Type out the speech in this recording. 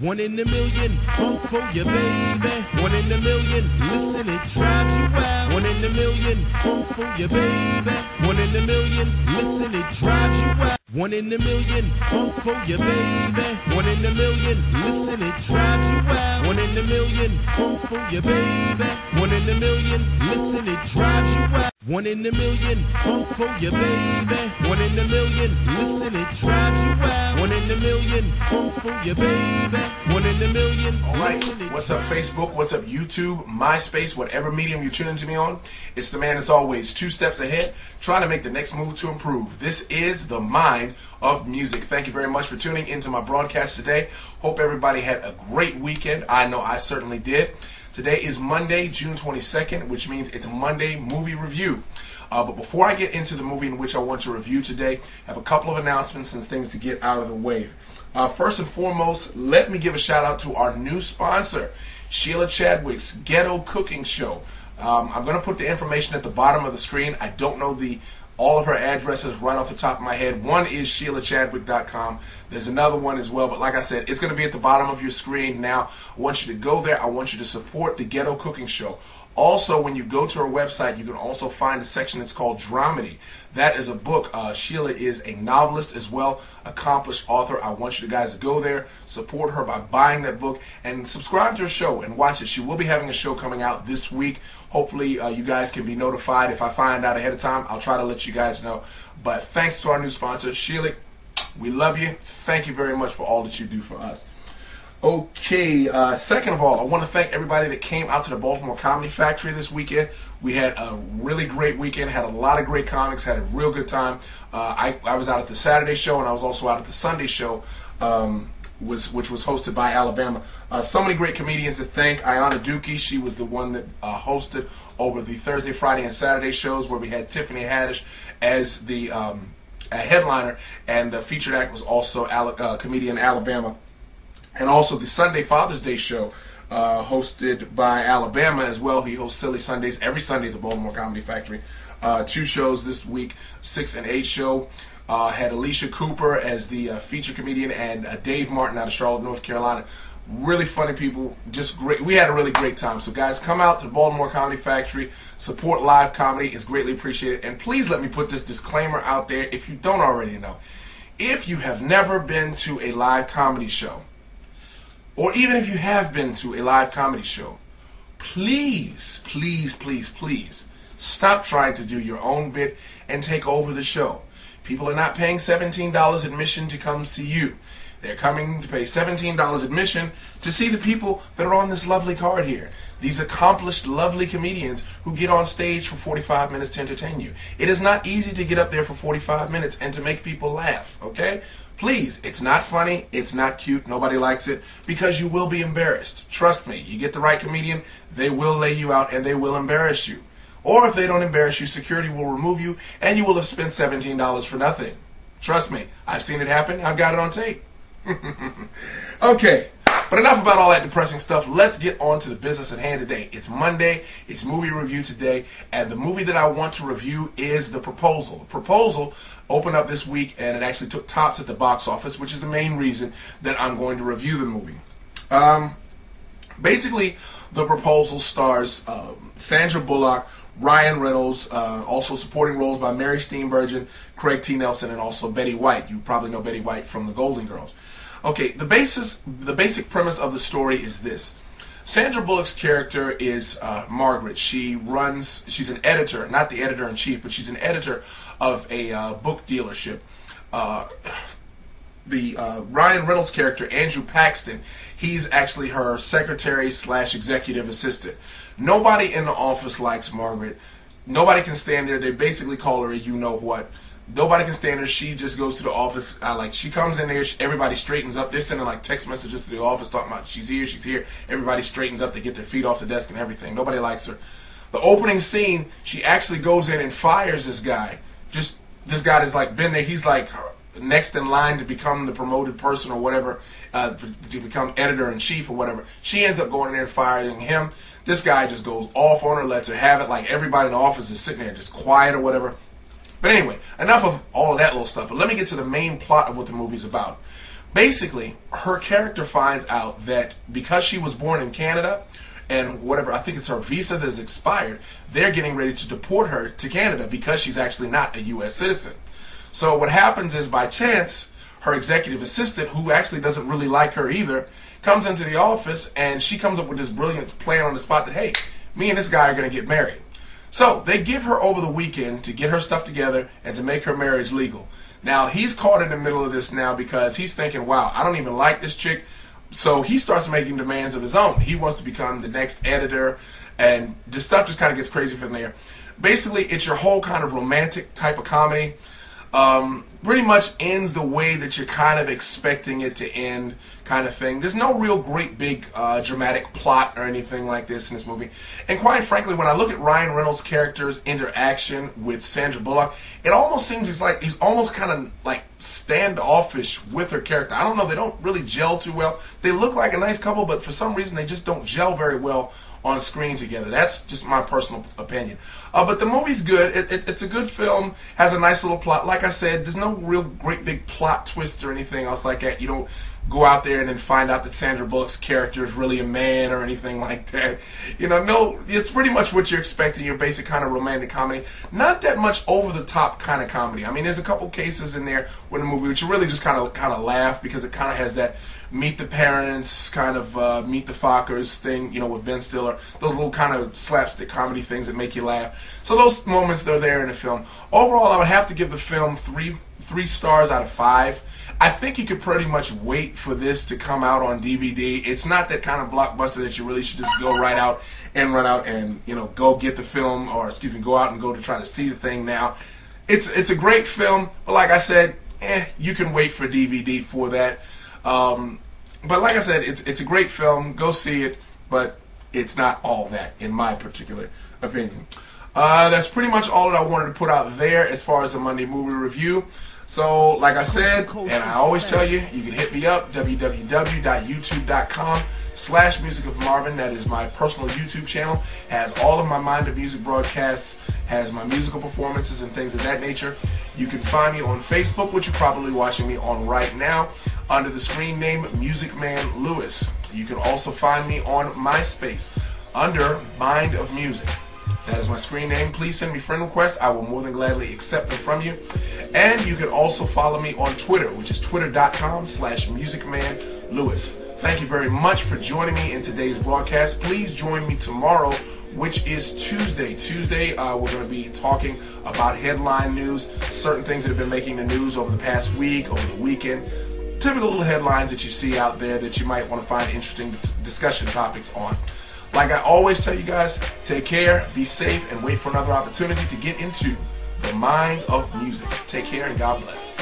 One in a million, funk for your baby. One in a million, listen, it drives you wild. One in a million, funk for your baby. One in a million, listen, it drives you wild. One in a million, funk for your baby. One in a million, listen, it drives you wild. One in a million, funk for your baby. One in a million, listen, it drives you wild. One in a million, funk for your baby. One in a million, listen, it drives you wild. One in a million, funk for your baby. One in a million. All right, what's up Facebook, what's up YouTube, Myspace, whatever medium you're tuning to me on. It's the man as always, 2 steps ahead, trying to make the next move to improve. This is the Mind of Music. Thank you very much for tuning into my broadcast today. Hope everybody had a great weekend. I know I certainly did. Today is Monday, June 22nd, which means it's a Monday movie review. But before I get into the movie in which I want to review today, I have a couple of announcements and things to get out of the way. First and foremost, let me give a shout out to our new sponsor, Sheila Chadwick's Ghetto Cooking Show. I'm going to put the information at the bottom of the screen. I don't know all of her addresses right off the top of my head. One is SheilaChadwick.com. There's another one as well, but like I said, it's going to be at the bottom of your screen now. I want you to go there. I want you to support the Ghetto Cooking Show. Also, when you go to her website, you can also find a section that's called Dramedy. That is a book. Sheila is a novelist as well, accomplished author. I want you guys to go there, support her by buying that book, and subscribe to her show and watch it. She will be having a show coming out this week. Hopefully, you guys can be notified. If I find out ahead of time, I'll try to let you guys know. But thanks to our new sponsor, Sheila. We love you. Thank you very much for all that you do for us. Okay, second of all, I want to thank everybody that came out to the Baltimore Comedy Factory this weekend. We had a really great weekend, had a lot of great comics, had a real good time. I was out at the Saturday show, and I was also out at the Sunday show, which was hosted by Alabama. So many great comedians to thank. Ayana Dukey, she was the one that hosted over the Thursday, Friday, and Saturday shows, where we had Tiffany Haddish as the headliner, and the featured act was also comedian Alabama. And also the Sunday Father's Day show, hosted by Alabama as well. He hosts Silly Sundays every Sunday at the Baltimore Comedy Factory. 2 shows this week, 6 and 8 show. Had Alicia Cooper as the feature comedian, and Dave Martin out of Charlotte, North Carolina. Really funny people, just great. We had a really great time. So guys, come out to the Baltimore Comedy Factory, support live comedy. It's greatly appreciated. And please let me put this disclaimer out there if you don't already know. If you have never been to a live comedy show, or even if you have been to a live comedy show, please, please, please, please stop trying to do your own bit and take over the show. People are not paying $17 admission to come see you. They're coming to pay $17 admission to see the people that are on this lovely card here. These accomplished, lovely comedians who get on stage for 45 minutes to entertain you. It is not easy to get up there for 45 minutes and to make people laugh, okay? Please, it's not funny, it's not cute, nobody likes it, because you will be embarrassed. Trust me, you get the right comedian, they will lay you out and they will embarrass you. Or if they don't embarrass you, security will remove you and you will have spent $17 for nothing. Trust me, I've seen it happen, I've got it on tape. Okay, but enough about all that depressing stuff. Let's get on to the business at hand today. It's Monday, it's movie review today, and the movie that I want to review is The Proposal. The Proposal opened up this week, and it actually took tops at the box office, which is the main reason that I'm going to review the movie. Basically, The Proposal stars Sandra Bullock, Ryan Reynolds, also supporting roles by Mary Steenburgen, Craig T. Nelson, and also Betty White. You probably know Betty White from the Golden Girls. Okay, the basic premise of the story is this. Sandra Bullock's character is Margaret. She's an editor, not the editor-in-chief, but she's an editor of a book dealership. Ryan Reynolds' character, Andrew Paxton, he's actually her secretary / executive assistant. Nobody in the office likes Margaret. Nobody can stand there. They basically call her a you-know-what. Nobody can stand her. She just goes to the office. She comes in there. Everybody straightens up. They're sending like text messages to the office talking about she's here, she's here. Everybody straightens up. They get their feet off the desk and everything. Nobody likes her. The opening scene, she actually goes in and fires this guy. Just this guy that's like been there. He's like next in line to become the promoted person or whatever, to become editor-in-chief or whatever. She ends up going in there and firing him. This guy just goes off on her, lets her have it. Like everybody in the office is sitting there just quiet or whatever. But anyway, enough of all of that little stuff. But let me get to the main plot of what the movie's about. Basically, her character finds out that because she was born in Canada, and whatever, I think it's her visa that has expired, they're getting ready to deport her to Canada because she's actually not a U.S. citizen. So what happens is, by chance, her executive assistant, who actually doesn't really like her either, comes into the office, and she comes up with this brilliant plan on the spot that, hey, me and this guy are going to get married. So they give her over the weekend to get her stuff together and to make her marriage legal. Now, he's caught in the middle of this now because he's thinking, wow, I don't even like this chick. So he starts making demands of his own. He wants to become the next editor, and this stuff just kind of gets crazy from there. Basically, it's your whole kind of romantic type of comedy. Pretty much ends the way that you're kind of expecting it to end, kind of thing. There's no real great big dramatic plot or anything like this in this movie. And quite frankly, when I look at Ryan Reynolds' character's interaction with Sandra Bullock, it almost seems he's almost kind of like standoffish with her character. I don't know, they don't really gel too well. They look like a nice couple, but for some reason they just don't gel very well on screen together. That's just my personal opinion. But the movie's good. It's a good film. Has a nice little plot. Like I said, there's no real great big plot twist or anything else like that. You don't go out there and then find out that Sandra Bullock's character is really a man or anything like that. You know, no, it's pretty much what you're expecting, your basic kind of romantic comedy. Not that much over-the-top kind of comedy. I mean, there's a couple cases in there with the movie which you really just kind of laugh, because it kind of has that Meet the Parents, kind of Meet the Fockers thing, you know, with Ben Stiller. Those little kind of slapstick comedy things that make you laugh. So those moments, they're there in the film. Overall, I would have to give the film three stars out of 5. I think you could pretty much wait for this to come out on DVD. It's not that kind of blockbuster that you really should just go right out and run out and, you know, go get the film, or excuse me, go out and go to try to see the thing now. It's a great film, but like I said, you can wait for DVD for that. But like I said, it's a great film. Go see it, but it's not all that, in my particular opinion. That's pretty much all that I wanted to put out there as far as a Monday movie review. So, like I said, and I always tell you, you can hit me up, www.youtube.com/musicofmarvin. That is my personal YouTube channel. Has all of my Mind of Music broadcasts, has my musical performances and things of that nature. You can find me on Facebook, which you're probably watching me on right now, under the screen name Musicman Lewis. You can also find me on Myspace under Mind of Music. That is my screen name. Please send me friend requests. I will more than gladly accept them from you. And you can also follow me on Twitter, which is twitter.com/musicmanlewis. Thank you very much for joining me in today's broadcast. Please join me tomorrow, which is Tuesday. We're going to be talking about headline news, certain things that have been making the news over the past week, over the weekend. Typical little headlines that you see out there that you might want to find interesting discussion topics on. Like I always tell you guys, take care, be safe, and wait for another opportunity to get into the mind of music. Take care and God bless.